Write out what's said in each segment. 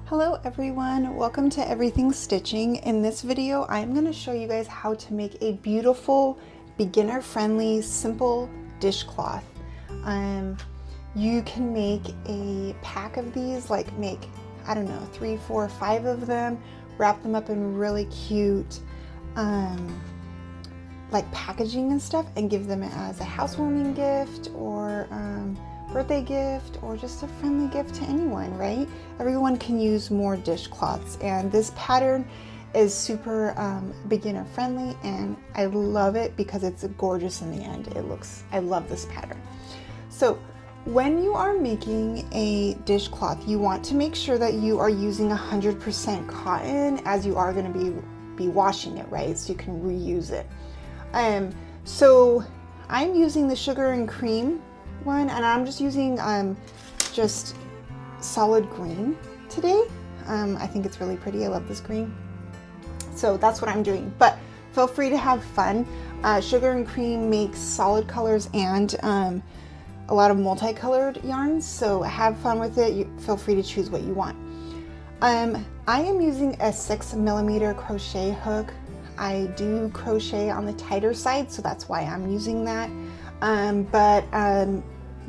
Hello everyone, welcome to Everything Stitching. In this video, I'm going to show you guys how to make a beautiful, beginner-friendly, simple dishcloth. You can make a pack of these, like make, I don't know, 3, 4, 5 of them, wrap them up in really cute like packaging and stuff, and give them as a housewarming gift or birthday gift, or just a friendly gift to anyone, right? Everyone can use more dishcloths, and this pattern is super beginner friendly, and I love it because it's gorgeous in the end. I love this pattern. So when you are making a dishcloth, you want to make sure that you are using 100% cotton, as you are going to be washing it, right? So you can reuse it. So I'm using the sugar and cream one, and I'm just using just solid green today. I think it's really pretty. I love this green. So that's what I'm doing, but feel free to have fun. Sugar and cream makes solid colors and a lot of multicolored yarns, so have fun with it. You feel free to choose what you want. I am using a 6mm crochet hook. I do crochet on the tighter side, so that's why I'm using that.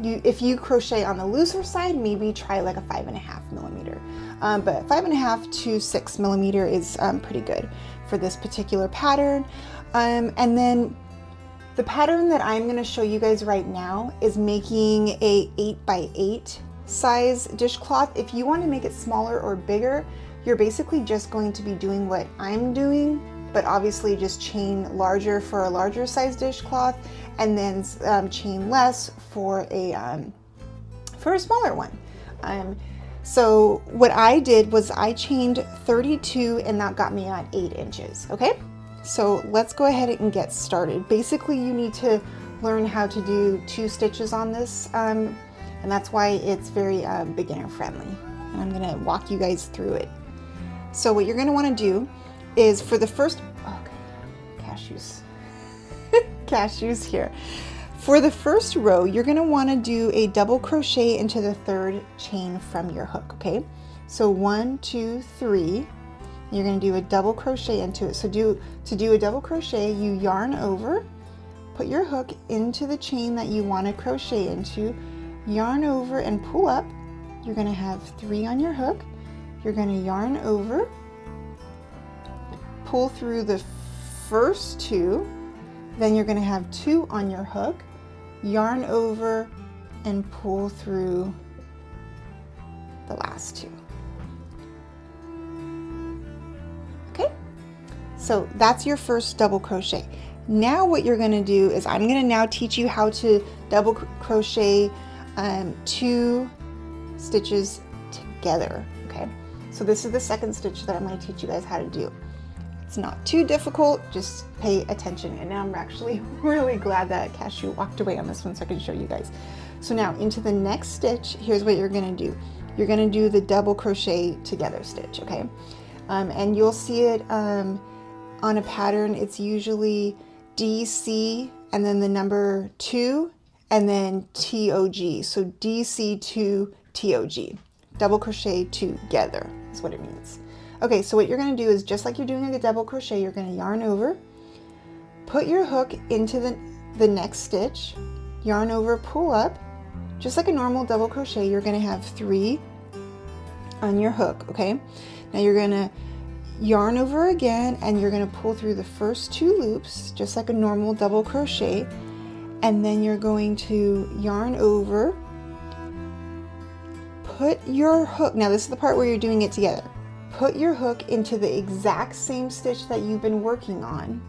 If you crochet on the looser side, maybe try like a 5.5mm. But 5.5 to 6mm is pretty good for this particular pattern. And then the pattern that I'm going to show you guys right now is making a 8x8 size dishcloth. If you want to make it smaller or bigger, you're basically just going to be doing what I'm doing, but obviously just chain larger for a larger size dishcloth, and then chain less for a smaller one. So what I did was I chained 32, and that got me on 8 inches. Okay, so let's go ahead and get started. Basically, you need to learn how to do 2 stitches on this, and that's why it's very beginner friendly. And I'm gonna walk you guys through it. So what you're gonna want to do is for the first, cashews here. For the first row, you're going to want to do a double crochet into the 3rd chain from your hook, okay? So 1, 2, 3, you're going to do a double crochet into it. So to do a double crochet, you yarn over, put your hook into the chain that you want to crochet into, yarn over and pull up. You're going to have 3 on your hook. You're going to yarn over, pull through the first 2, then you're going to have 2 on your hook, yarn over and pull through the last 2. Okay, so that's your first double crochet. Now what you're going to do is I'm going to now teach you how to double crochet 2 stitches together. Okay, so this is the 2nd stitch that I'm going to teach you guys how to do. It's not too difficult, just pay attention. And now I'm actually really glad that Cashew walked away on this one so I can show you guys. So now into the next stitch, here's what you're gonna do. You're gonna do the double crochet together stitch, okay? And you'll see it on a pattern. It's usually DC and then the number 2 and then TOG. So DC2 TOG. Double crochet together is what it means. Okay, so what you're going to do is just like you're doing a double crochet, you're going to yarn over, put your hook into the next stitch, yarn over, pull up, just like a normal double crochet. You're going to have 3 on your hook, okay? Now you're going to yarn over again, and you're going to pull through the first 2 loops, just like a normal double crochet, and then you're going to yarn over, put your hook, now this is the part where you're doing it together. Put your hook into the exact same stitch that you've been working on.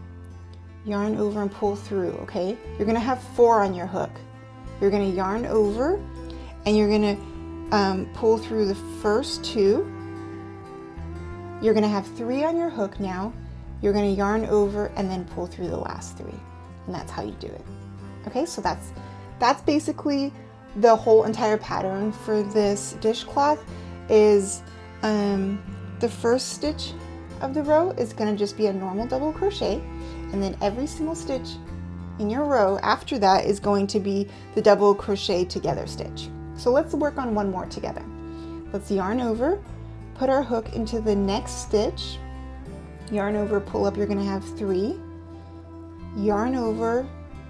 Yarn over and pull through, okay? You're gonna have 4 on your hook. You're gonna yarn over and you're gonna pull through the first 2. You're gonna have 3 on your hook now. You're gonna yarn over and then pull through the last 3. And that's how you do it. Okay, so that's basically the whole entire pattern for this dishcloth. Is the first stitch of the row is going to just be a normal double crochet, and then every single stitch in your row after that is going to be the double crochet together stitch. So let's work on one more together. Let's yarn over, put our hook into the next stitch, yarn over, pull up, you're going to have 3, yarn over,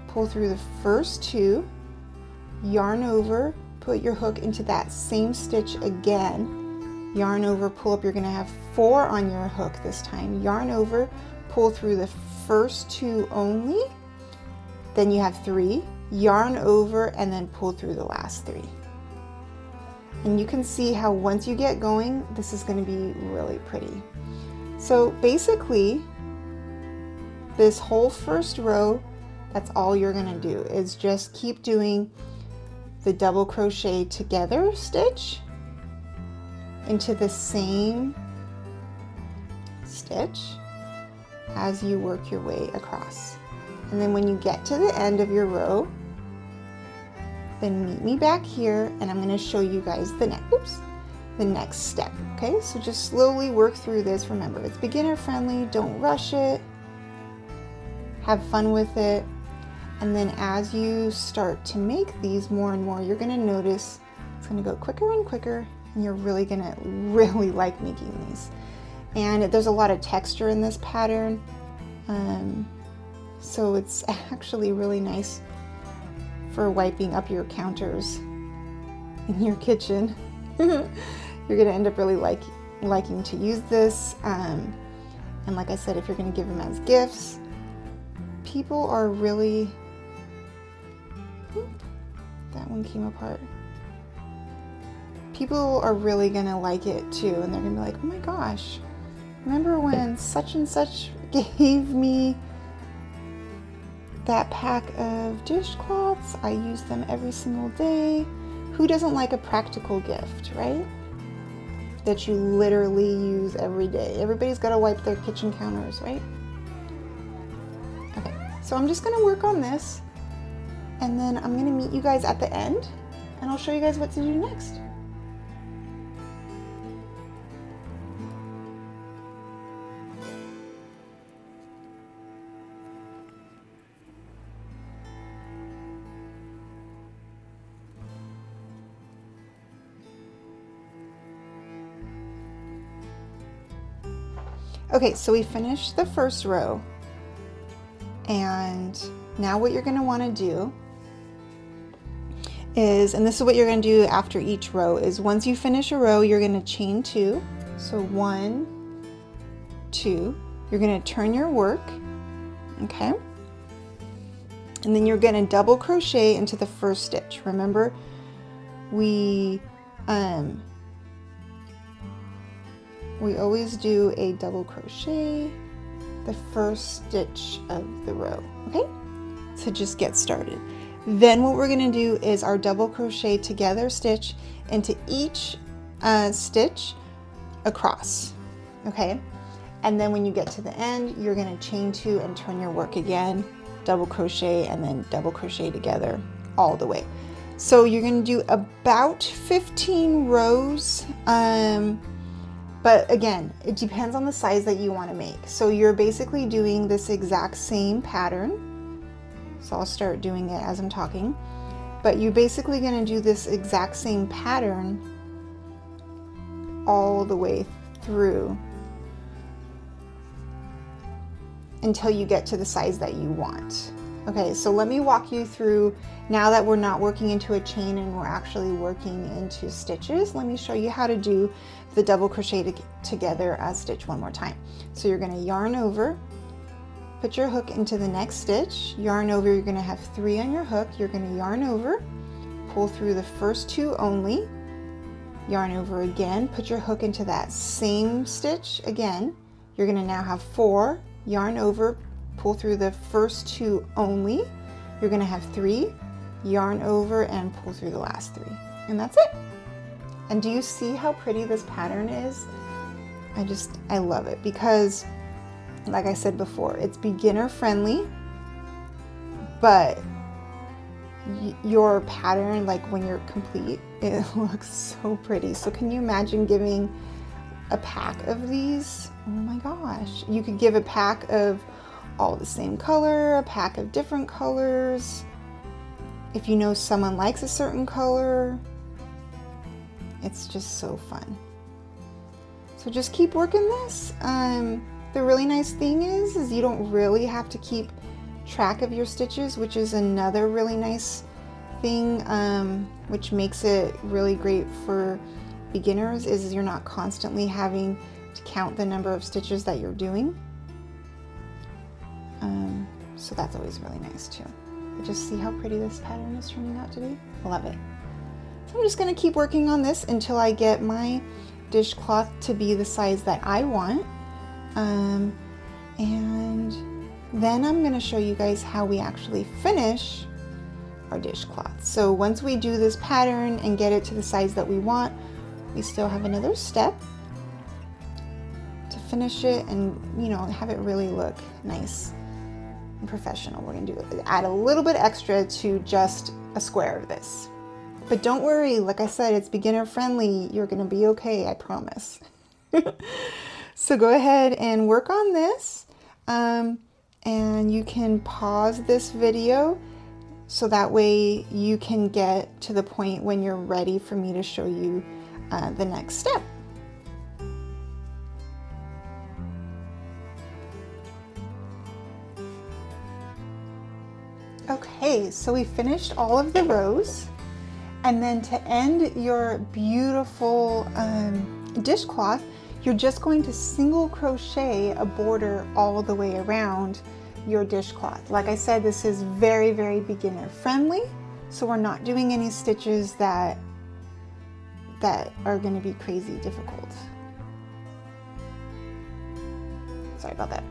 pull through the first 2, yarn over, put your hook into that same stitch again, yarn over, pull up, you're going to have 4 on your hook this time, yarn over, pull through the first 2 only, then you have 3, yarn over, and then pull through the last 3. And you can see how once you get going, this is going to be really pretty. So basically, this whole first row, that's all you're going to do is just keep doing the double crochet together stitch into the same stitch as you work your way across. And then when you get to the end of your row, then meet me back here and I'm going to show you guys the next step. Okay, so just slowly work through this. Remember, it's beginner friendly, don't rush it, have fun with it. And then as you start to make these more and more, you're going to notice it's going to go quicker and quicker, and you're really going to really like making these. And there's a lot of texture in this pattern, so it's actually really nice for wiping up your counters in your kitchen. You're going to end up really liking to use this, and like I said, if you're going to give them as gifts, people are really, that one came apart. People are really going to like it too, and they're going to be like, oh my gosh, remember when such and such gave me that pack of dishcloths? I use them every single day. Who doesn't like a practical gift, right? That you literally use every day. Everybody's got to wipe their kitchen counters, right? Okay, so I'm just going to work on this, and then I'm going to meet you guys at the end, and I'll show you guys what to do next. Okay, so we finished the first row, and now what you're going to want to do is, and this is what you're going to do after each row, is once you finish a row, you're going to chain 2. So 1, 2, you're going to turn your work, okay? And then you're going to double crochet into the first stitch. Remember, we always do a double crochet the first stitch of the row, okay? So just get started. Then what we're going to do is our double crochet together stitch into each stitch across, okay? And then when you get to the end, you're going to chain 2 and turn your work again, double crochet, and then double crochet together all the way. So you're going to do about 15 rows, but again, it depends on the size that you want to make. So you're basically doing this exact same pattern. So I'll start doing it as I'm talking. But you're basically going to do this exact same pattern all the way through until you get to the size that you want. Okay, so let me walk you through, now that we're not working into a chain and we're actually working into stitches, let me show you how to do the double crochet together stitch one more time. So you're going to yarn over, put your hook into the next stitch, yarn over, you're going to have 3 on your hook, you're going to yarn over, pull through the first 2 only, yarn over again, put your hook into that same stitch again, you're going to now have 4, yarn over, pull through the first 2 only, you're going to have 3, yarn over, and pull through the last 3, and that's it. And do you see how pretty this pattern is? I love it because, like I said before, it's beginner friendly, but your pattern, like when you're complete, it looks so pretty. So can you imagine giving a pack of these? Oh my gosh, you could give a pack of all the same color, a pack of different colors. If you know someone likes a certain color, it's just so fun. So just keep working this. The really nice thing is you don't really have to keep track of your stitches, which is another really nice thing, which makes it really great for beginners, is you're not constantly having to count the number of stitches that you're doing. So that's always really nice too. But just see how pretty this pattern is turning out to be. Love it. So I'm just going to keep working on this until I get my dishcloth to be the size that I want. And then I'm going to show you guys how we actually finish our dishcloth. So once we do this pattern and get it to the size that we want, we still have another step to finish it and, you know, have it really look nice and professional. We're going to add a little bit extra to just a square of this. But don't worry, like I said, it's beginner friendly. You're going to be okay, I promise. So go ahead and work on this. And you can pause this video so that way you can get to the point when you're ready for me to show you the next step. Okay, so we finished all of the rows, and then to end your beautiful dishcloth, you're just going to single crochet a border all the way around your dishcloth. Like I said, this is very, very beginner friendly, so we're not doing any stitches that are going to be crazy difficult. Sorry about that.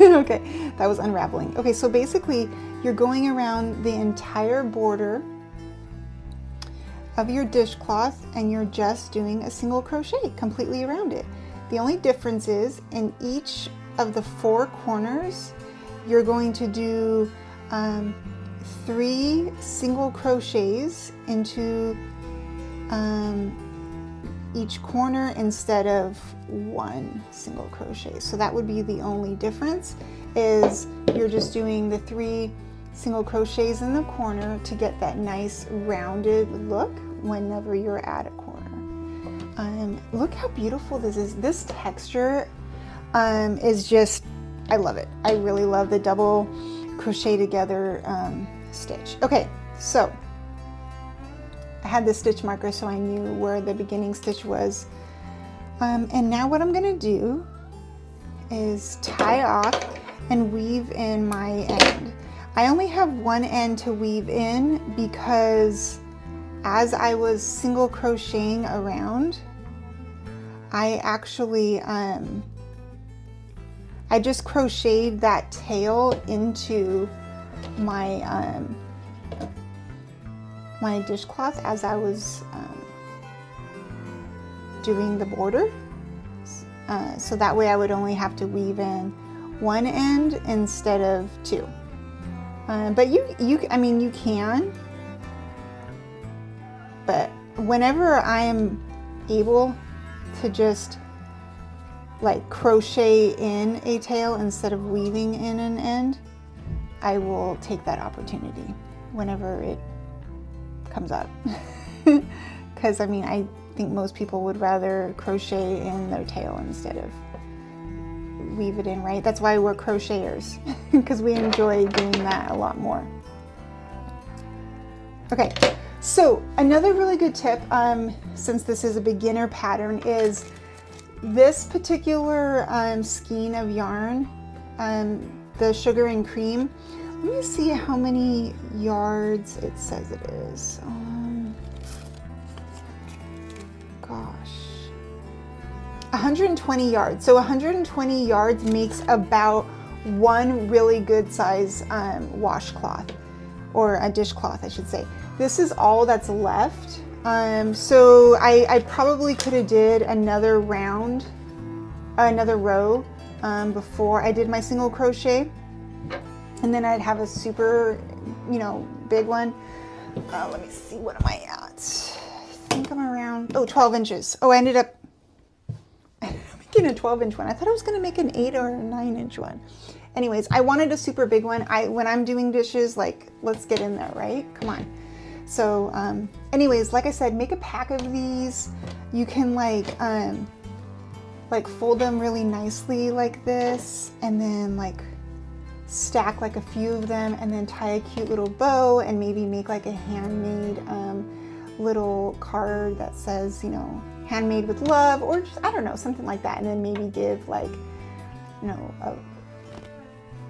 Okay, that was unraveling. Okay, so basically you're going around the entire border of your dishcloth and you're just doing a single crochet completely around it. The only difference is in each of the 4 corners, you're going to do 3 single crochets into each corner instead of 1 single crochet. So that would be the only difference, is you're just doing the 3 single crochets in the corner to get that nice rounded look whenever you're at a corner. Look how beautiful this is. This texture is just, I love it. I really love the double crochet together stitch. Okay, so I had the stitch marker so I knew where the beginning stitch was. And now what I'm gonna do is tie off and weave in my end. I only have one end to weave in because as I was single crocheting around, I actually, I just crocheted that tail into my, my dishcloth as I was doing the border. So that way I would only have to weave in one end instead of 2. But I mean, you can, but whenever I am able to just like crochet in a tail instead of weaving in an end, I will take that opportunity whenever it comes up. Because I mean, I think most people would rather crochet in their tail instead of weave it in, right? That's why we're crocheters, because we enjoy doing that a lot more. Okay, so another really good tip, since this is a beginner pattern, is this particular skein of yarn, the sugar and cream. Let me see how many yards it says it is. Gosh, 120 yards. So 120 yards makes about 1 really good size washcloth, or a dishcloth, I should say. This is all that's left. So I probably could have did another round, another row before I did my single crochet, and then I'd have a super, you know, big one. Let me see, what am I at? I think I'm around, 12 inches. Oh, I ended up making a 12-inch one. I thought I was gonna make an 8 or a 9-inch one. Anyways, I wanted a super big one. When I'm doing dishes, like, let's get in there, right? Come on. So anyways, like I said, make a pack of these. You can like like fold them really nicely like this, and then like stack like a few of them, and then tie a cute little bow, and maybe make like a handmade little card that says, you know, handmade with love, or just, I don't know, something like that. And then maybe give like, you know,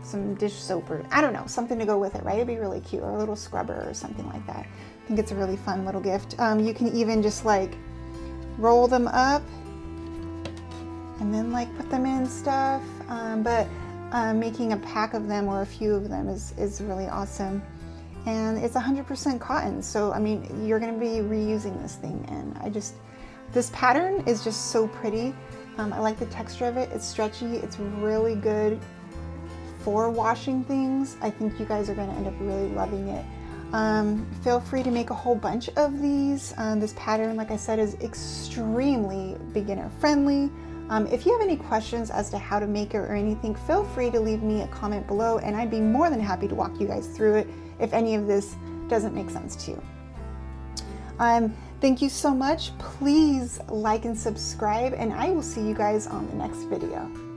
some dish soap, or I don't know, something to go with it, right? It'd be really cute, or a little scrubber or something like that. I think it's a really fun little gift. You can even just like roll them up and then like put them in stuff, but making a pack of them or a few of them is really awesome. And it's 100% cotton, so I mean, you're going to be reusing this thing, and this pattern is just so pretty. I like the texture of it. It's stretchy. It's really good for washing things. I think you guys are going to end up really loving it. Feel free to make a whole bunch of these. This pattern, like I said, is extremely beginner friendly. If you have any questions as to how to make it or anything, feel free to leave me a comment below, and I'd be more than happy to walk you guys through it if any of this doesn't make sense to you. Thank you so much. Please like and subscribe, and I will see you guys on the next video.